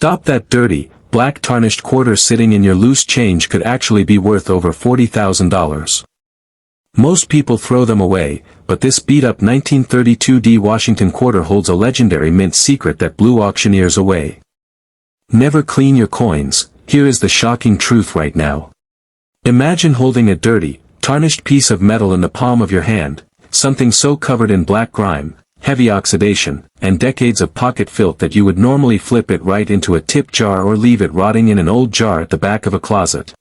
Stop that dirty, black tarnished quarter sitting in your loose change could actually be worth over $40,000. Most people throw them away, but this beat-up 1932 Washington quarter holds a legendary mint secret that blew auctioneers away. Never clean your coins. Here is the shocking truth right now. Imagine holding a dirty, tarnished piece of metal in the palm of your hand, something so covered in black grime, heavy oxidation, and decades of pocket filth that you would normally flip it right into a tip jar or leave it rotting in an old jar at the back of a closet.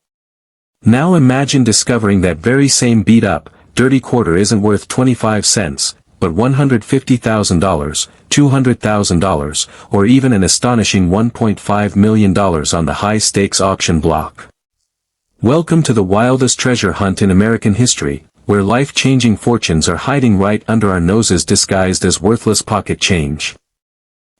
Now imagine discovering that very same beat-up, dirty quarter isn't worth 25 cents, but $150,000, $200,000, or even an astonishing $1.5 million on the high-stakes auction block. Welcome to the wildest treasure hunt in American history, where life-changing fortunes are hiding right under our noses disguised as worthless pocket change.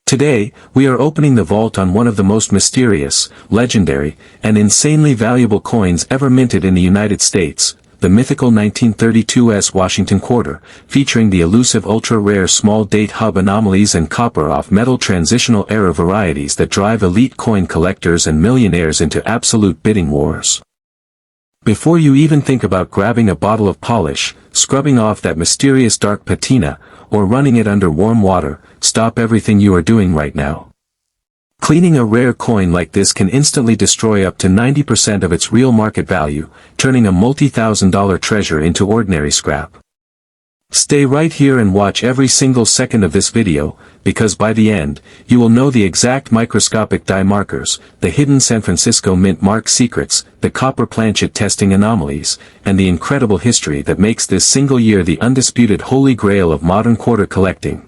Today, we are opening the vault on one of the most mysterious, legendary, and insanely valuable coins ever minted in the United States, the mythical 1932 Washington quarter, featuring the elusive ultra-rare small-date hub anomalies and copper-off-metal transitional era varieties that drive elite coin collectors and millionaires into absolute bidding wars. Before you even think about grabbing a bottle of polish, scrubbing off that mysterious dark patina, or running it under warm water, stop everything you are doing right now. Cleaning a rare coin like this can instantly destroy up to 90% of its real market value, turning a multi-thousand-dollar treasure into ordinary scrap. Stay right here and watch every single second of this video, because by the end, you will know the exact microscopic die markers, the hidden San Francisco Mint mark secrets, the copper planchet testing anomalies, and the incredible history that makes this single year the undisputed holy grail of modern quarter collecting.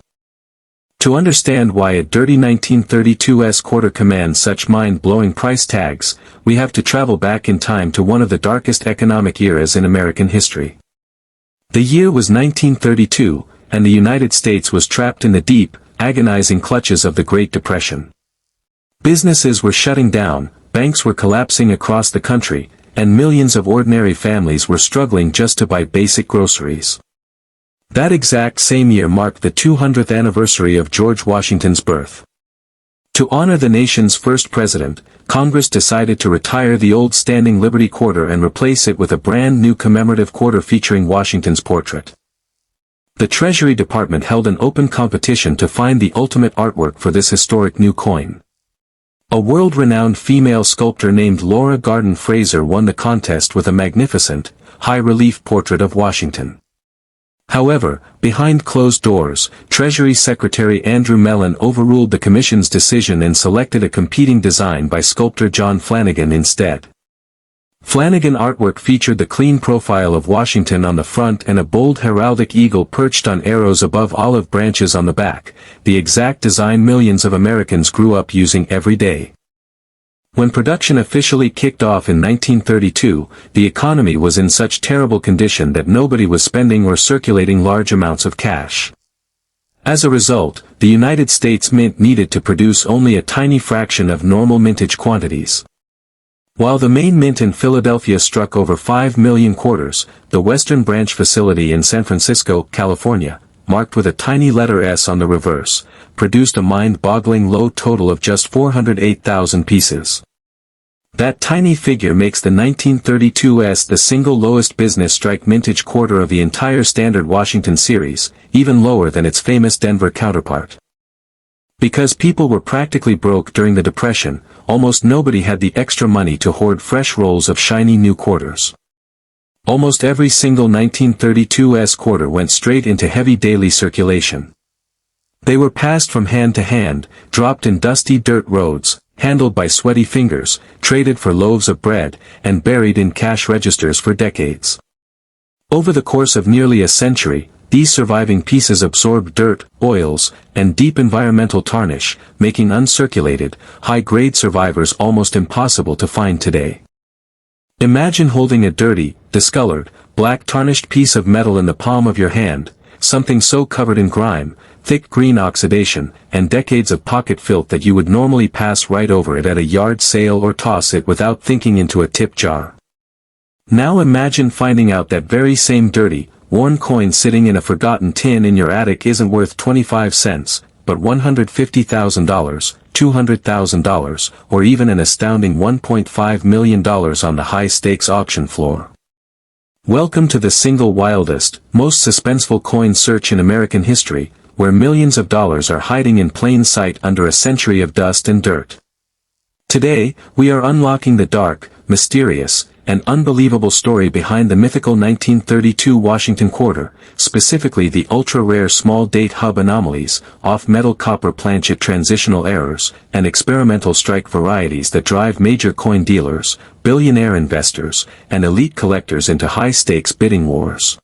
To understand why a dirty 1932 quarter commands such mind-blowing price tags, we have to travel back in time to one of the darkest economic eras in American history. The year was 1932, and the United States was trapped in the deep, agonizing clutches of the Great Depression. Businesses were shutting down, banks were collapsing across the country, and millions of ordinary families were struggling just to buy basic groceries. That exact same year marked the 200th anniversary of George Washington's birth. To honor the nation's first president, Congress decided to retire the old standing Liberty quarter and replace it with a brand new commemorative quarter featuring Washington's portrait. The Treasury Department held an open competition to find the ultimate artwork for this historic new coin. A world-renowned female sculptor named Laura Garden Fraser won the contest with a magnificent, high-relief portrait of Washington. However, behind closed doors, Treasury Secretary Andrew Mellon overruled the Commission's decision and selected a competing design by sculptor John Flanagan instead. Flanagan artwork featured the clean profile of Washington on the front and a bold heraldic eagle perched on arrows above olive branches on the back, the exact design millions of Americans grew up using every day. When production officially kicked off in 1932, the economy was in such terrible condition that nobody was spending or circulating large amounts of cash. As a result, the United States Mint needed to produce only a tiny fraction of normal mintage quantities. While the main mint in Philadelphia struck over 5 million quarters, the Western Branch facility in San Francisco, California, marked with a tiny letter S on the reverse, produced a mind-boggling low total of just 408,000 pieces. That tiny figure makes the 1932 the single lowest business strike mintage quarter of the entire standard Washington series, even lower than its famous Denver counterpart. Because people were practically broke during the Depression, almost nobody had the extra money to hoard fresh rolls of shiny new quarters. Almost every single 1932 quarter went straight into heavy daily circulation. They were passed from hand to hand, dropped in dusty dirt roads, handled by sweaty fingers, traded for loaves of bread, and buried in cash registers for decades. Over the course of nearly a century, these surviving pieces absorbed dirt, oils, and deep environmental tarnish, making uncirculated, high-grade survivors almost impossible to find today. Imagine holding a dirty, discolored, black tarnished piece of metal in the palm of your hand, something so covered in grime, thick green oxidation, and decades of pocket filth that you would normally pass right over it at a yard sale or toss it without thinking into a tip jar. Now imagine finding out that very same dirty, worn coin sitting in a forgotten tin in your attic isn't worth 25 cents, but $150,000, $200,000, or even an astounding $1.5 million on the high-stakes auction floor. Welcome to the single wildest, most suspenseful coin search in American history, where millions of dollars are hiding in plain sight under a century of dust and dirt. Today, we are unlocking the dark, mysterious, and unbelievable story behind the mythical 1932 Washington quarter, specifically the ultra-rare small-date hub anomalies, off-metal copper planchet transitional errors, and experimental strike varieties that drive major coin dealers, billionaire investors, and elite collectors into high-stakes bidding wars.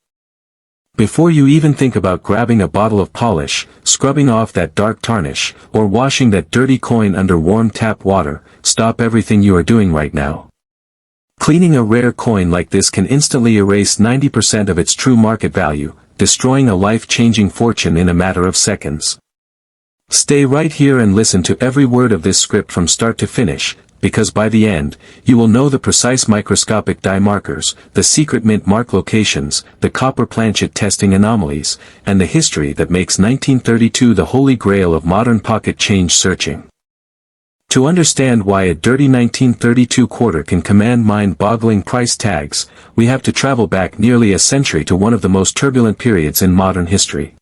Before you even think about grabbing a bottle of polish, scrubbing off that dark tarnish, or washing that dirty coin under warm tap water, stop everything you are doing right now. Cleaning a rare coin like this can instantly erase 90% of its true market value, destroying a life-changing fortune in a matter of seconds. Stay right here and listen to every word of this script from start to finish, because by the end, you will know the precise microscopic die markers, the secret mint mark locations, the copper planchet testing anomalies, and the history that makes 1932 the holy grail of modern pocket change searching. To understand why a dirty 1932 quarter can command mind-boggling price tags, we have to travel back nearly a century to one of the most turbulent periods in modern history.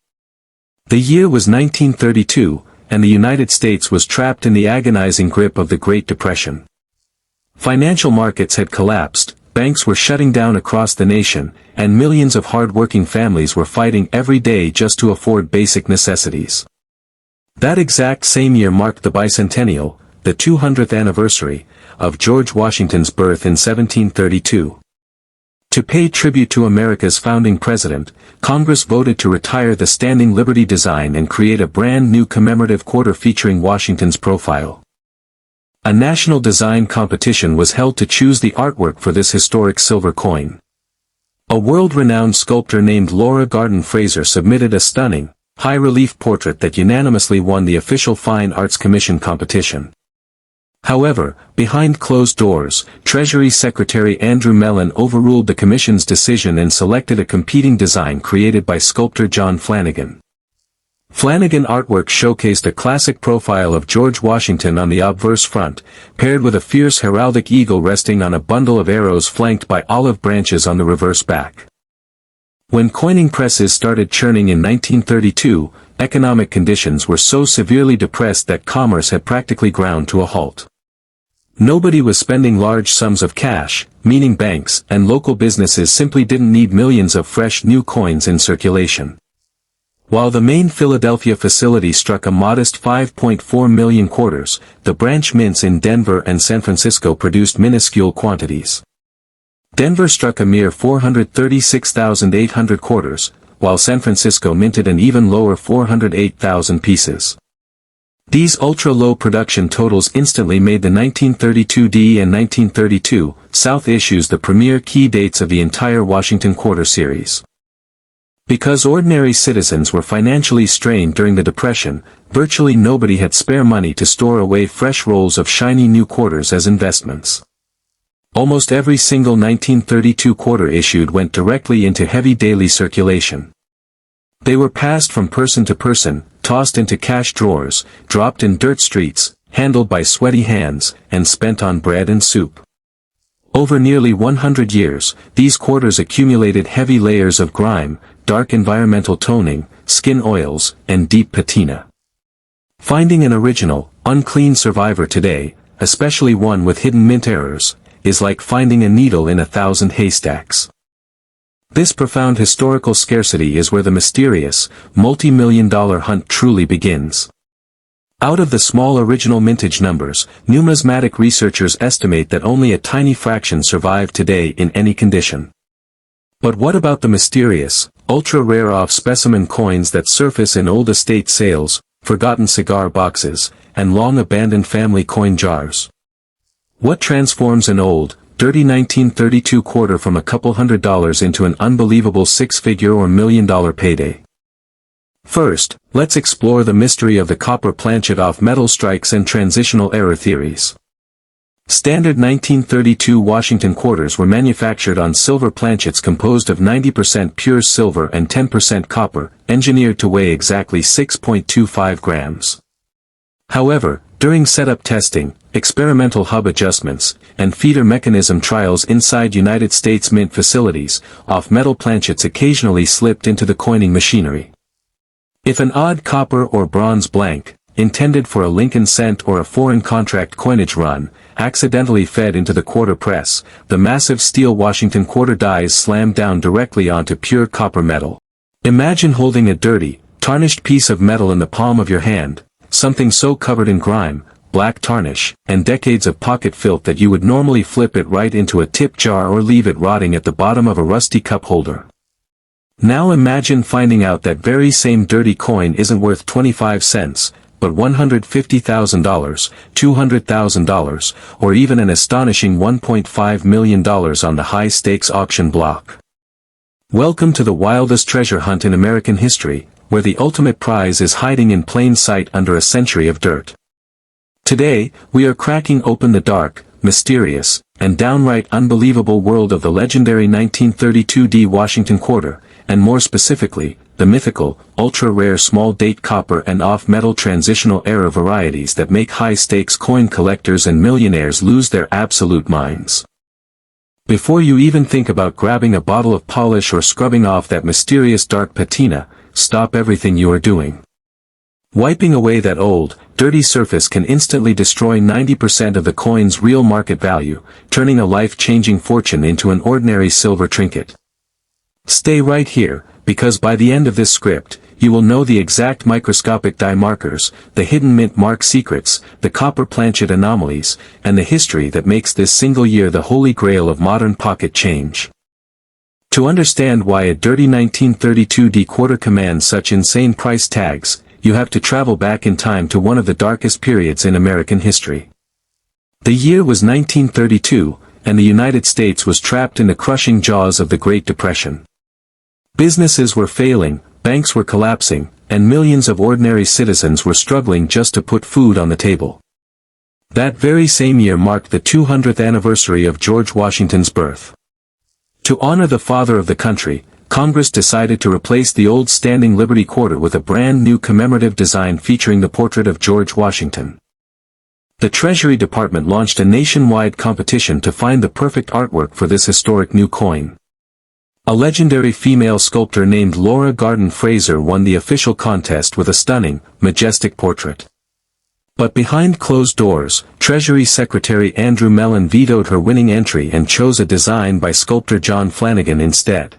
The year was 1932, and the United States was trapped in the agonizing grip of the Great Depression. Financial markets had collapsed, banks were shutting down across the nation, and millions of hard-working families were fighting every day just to afford basic necessities. That exact same year marked the bicentennial, the 200th anniversary, of George Washington's birth in 1732. To pay tribute to America's founding president, Congress voted to retire the Standing Liberty design and create a brand new commemorative quarter featuring Washington's profile. A national design competition was held to choose the artwork for this historic silver coin. A world-renowned sculptor named Laura Garden Fraser submitted a stunning, high-relief portrait that unanimously won the official Fine Arts Commission competition. However, behind closed doors, Treasury Secretary Andrew Mellon overruled the commission's decision and selected a competing design created by sculptor John Flanagan. Flanagan artwork showcased a classic profile of George Washington on the obverse front, paired with a fierce heraldic eagle resting on a bundle of arrows flanked by olive branches on the reverse back. When coining presses started churning in 1932, economic conditions were so severely depressed that commerce had practically ground to a halt. Nobody was spending large sums of cash, meaning banks and local businesses simply didn't need millions of fresh new coins in circulation. While the main Philadelphia facility struck a modest 5.4 million quarters, the branch mints in Denver and San Francisco produced minuscule quantities. Denver struck a mere 436,800 quarters, while San Francisco minted an even lower 408,000 pieces. These ultra-low production totals instantly made the 1932D and 1932 South issues the premier key dates of the entire Washington quarter series. Because ordinary citizens were financially strained during the Depression, virtually nobody had spare money to store away fresh rolls of shiny new quarters as investments. Almost every single 1932 quarter issued went directly into heavy daily circulation. They were passed from person to person, tossed into cash drawers, dropped in dirt streets, handled by sweaty hands, and spent on bread and soup. Over nearly 100 years, these quarters accumulated heavy layers of grime, dark environmental toning, skin oils, and deep patina. Finding an original, unclean survivor today, especially one with hidden mint errors, is like finding a needle in 1,000 haystacks. This profound historical scarcity is where the mysterious, multi-million-dollar hunt truly begins. Out of the small original mintage numbers, numismatic researchers estimate that only a tiny fraction survive today in any condition. But what about the mysterious, ultra-rare off-specimen coins that surface in old estate sales, forgotten cigar boxes, and long-abandoned family coin jars? What transforms an old, dirty 1932 quarter from a couple $100s into an unbelievable six-figure or million-dollar payday? First, let's explore the mystery of the copper planchet off-metal strikes and transitional error theories. Standard 1932 Washington quarters were manufactured on silver planchets composed of 90% pure silver and 10% copper, engineered to weigh exactly 6.25 grams. However, during setup testing, experimental hub adjustments, and feeder mechanism trials inside United States Mint facilities, off-metal planchets occasionally slipped into the coining machinery. If an odd copper or bronze blank, intended for a Lincoln cent or a foreign contract coinage run, accidentally fed into the quarter press, the massive steel Washington quarter dies slammed down directly onto pure copper metal. Imagine holding a dirty, tarnished piece of metal in the palm of your hand, something so covered in grime, black tarnish, and decades of pocket filth that you would normally flip it right into a tip jar or leave it rotting at the bottom of a rusty cup holder. Now imagine finding out that very same dirty coin isn't worth 25 cents, but $150,000, $200,000, or even an astonishing $1.5 million on the high-stakes auction block. Welcome to the wildest treasure hunt in American history, where the ultimate prize is hiding in plain sight under a century of dirt. Today, we are cracking open the dark, mysterious, and downright unbelievable world of the legendary 1932 Washington quarter, and more specifically, the mythical, ultra-rare small-date copper and off-metal transitional era varieties that make high-stakes coin collectors and millionaires lose their absolute minds. Before you even think about grabbing a bottle of polish or scrubbing off that mysterious dark patina, stop everything you are doing. Wiping away that old, dirty surface can instantly destroy 90% of the coin's real market value, turning a life-changing fortune into an ordinary silver trinket. Stay right here, because by the end of this script, you will know the exact microscopic die markers, the hidden mint mark secrets, the copper planchet anomalies, and the history that makes this single year the holy grail of modern pocket change. To understand why a dirty 1932 quarter commands such insane price tags, you have to travel back in time to one of the darkest periods in American history. The year was 1932, and the United States was trapped in the crushing jaws of the Great Depression. Businesses were failing, banks were collapsing, and millions of ordinary citizens were struggling just to put food on the table. That very same year marked the 200th anniversary of George Washington's birth. To honor the father of the country, Congress decided to replace the old standing Liberty quarter with a brand new commemorative design featuring the portrait of George Washington. The Treasury Department launched a nationwide competition to find the perfect artwork for this historic new coin. A legendary female sculptor named Laura Garden Fraser won the official contest with a stunning, majestic portrait. But behind closed doors, Treasury Secretary Andrew Mellon vetoed her winning entry and chose a design by sculptor John Flanagan instead.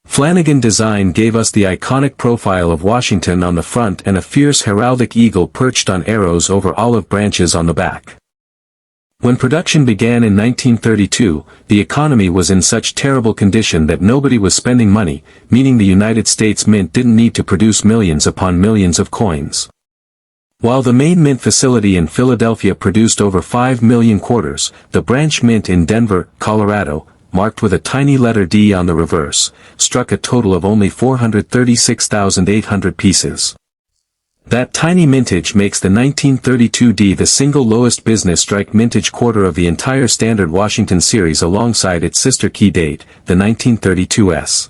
Flanagan's design gave us the iconic profile of Washington on the front and a fierce heraldic eagle perched on arrows over olive branches on the back. When production began in 1932, the economy was in such terrible condition that nobody was spending money, meaning the United States Mint didn't need to produce millions upon millions of coins. While the main mint facility in Philadelphia produced over 5 million quarters, the branch mint in Denver, Colorado, marked with a tiny letter D on the reverse, struck a total of only 436,800 pieces. That tiny mintage makes the 1932 the single lowest business strike mintage quarter of the entire Standard Washington series alongside its sister key date, the 1932s.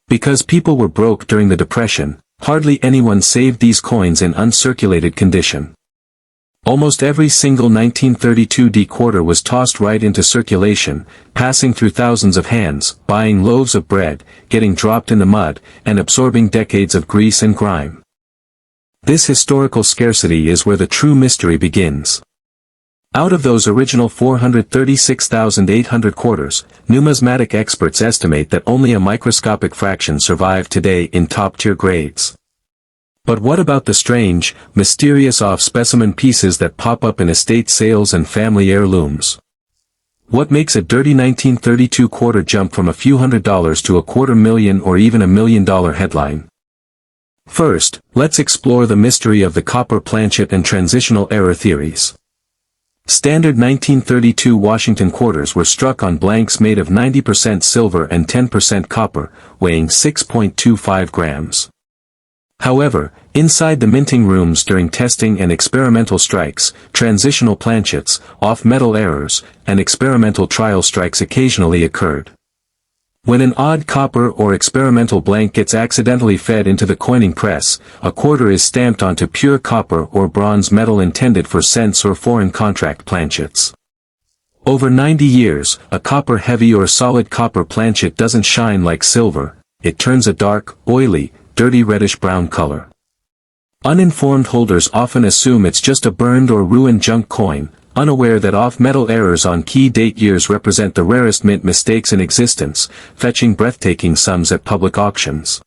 Because people were broke during the Depression, hardly anyone saved these coins in uncirculated condition. Almost every single 1932 quarter was tossed right into circulation, passing through thousands of hands, buying loaves of bread, getting dropped in the mud, and absorbing decades of grease and grime. This historical scarcity is where the true mystery begins. Out of those original 436,800 quarters, numismatic experts estimate that only a microscopic fraction survive today in top-tier grades. But what about the strange, mysterious off-specimen pieces that pop up in estate sales and family heirlooms? What makes a dirty 1932 quarter jump from a few $100s to a $250,000 or even $1 million headline? First, let's explore the mystery of the copper planchet and transitional error theories. Standard 1932 Washington quarters were struck on blanks made of 90% silver and 10% copper, weighing 6.25 grams. However, inside the minting rooms during testing and experimental strikes, transitional planchets, off-metal errors, and experimental trial strikes occasionally occurred. When an odd copper or experimental blank gets accidentally fed into the coining press, a quarter is stamped onto pure copper or bronze metal intended for cents or foreign contract planchets. Over 90 years, a copper-heavy or solid copper planchet doesn't shine like silver, it turns a dark, oily, dirty reddish-brown color. Uninformed holders often assume it's just a burned or ruined junk coin, unaware that off-metal errors on key date years represent the rarest mint mistakes in existence, fetching breathtaking sums at public auctions.